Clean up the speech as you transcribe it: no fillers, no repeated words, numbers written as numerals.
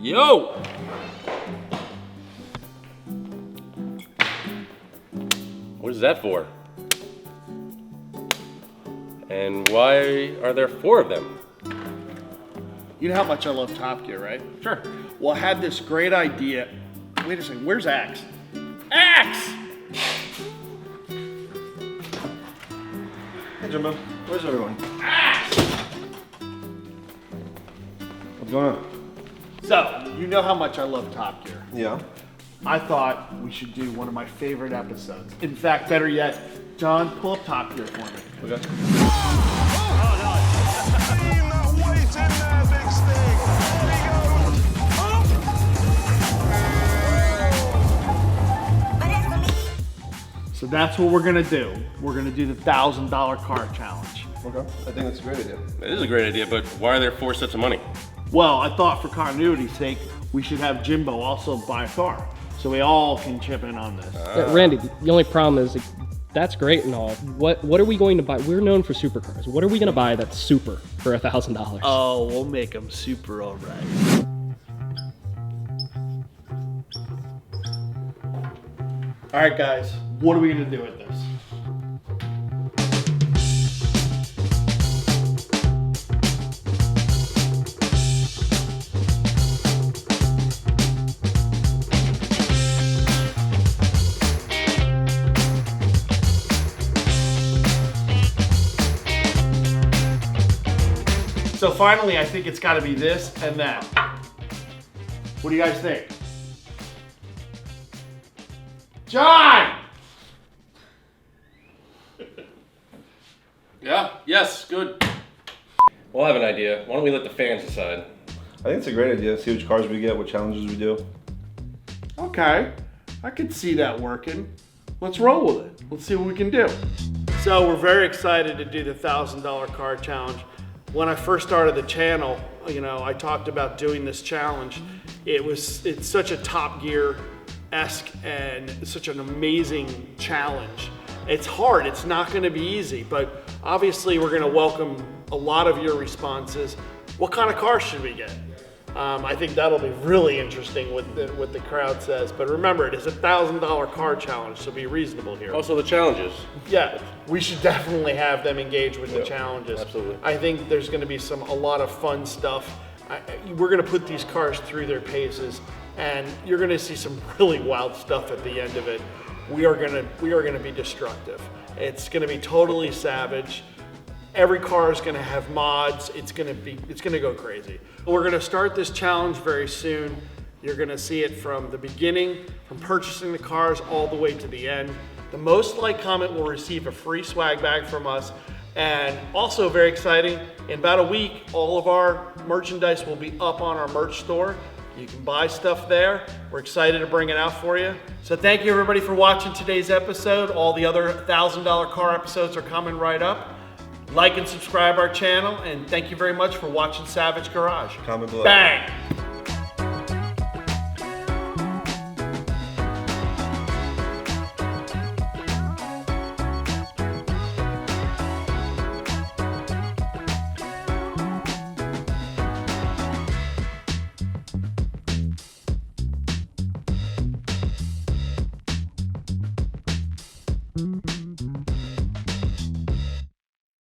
Yo! What is that for? And why are there 4 of them? You know how much I love Top Gear, right? Sure. Well, I had this great idea. Wait a second, where's Axe? Axe! Hey Jimbo, where's everyone? Axe! What's going on? So, you know how much I love Top Gear. Yeah. I thought we should do one of my favorite episodes. In fact, better yet, John, pull up Top Gear for me. Okay. So that's what we're gonna do. We're gonna do the $1,000 car challenge. Okay. I think that's a great idea. It is a great idea, but why are there 4 sets of money? Well, I thought for continuity's sake, we should have Jimbo also buy a car. So we all can chip in on this. Randy, the only problem is that's great and all. What are we going to buy? We're known for supercars. What are we going to buy that's super for $1,000? Oh, we'll make them super all right. All right, guys, what are we gonna do with this? So finally, I think it's gotta be this and that. What do you guys think? John! Yeah, yes, good. We'll have an idea. Why don't we let the fans decide? I think it's a great idea. See which cars we get, what challenges we do. Okay, I could see that working. Let's roll with it. Let's see what we can do. So we're very excited to do the $1,000 car challenge. When I first started the channel, you know, I talked about doing this challenge. It's such a Top Gear-esque and such an amazing challenge. It's hard, it's not gonna be easy, but obviously we're gonna welcome a lot of your responses. What kind of car should we get? I think that'll be really interesting what the crowd says. But remember, it is a $1,000 car challenge, so be reasonable here. Also the challenges. Yeah, we should definitely have them engage with the challenges. Absolutely. I think there's going to be a lot of fun stuff. We're going to put these cars through their paces, and you're going to see some really wild stuff at the end of it. We are going to be destructive. It's going to be totally savage. Every car is going to have mods. It's going to go crazy. We're going to start this challenge very soon. You're going to see it from the beginning, from purchasing the cars all the way to the end. The most liked comment will receive a free swag bag from us. And also very exciting, in about a week, all of our merchandise will be up on our merch store. You can buy stuff there. We're excited to bring it out for you. So thank you everybody for watching today's episode. All the other $1,000 car episodes are coming right up. Like and subscribe our channel, and thank you very much for watching Savage Garage. Comment below. Bang! Mm-hmm.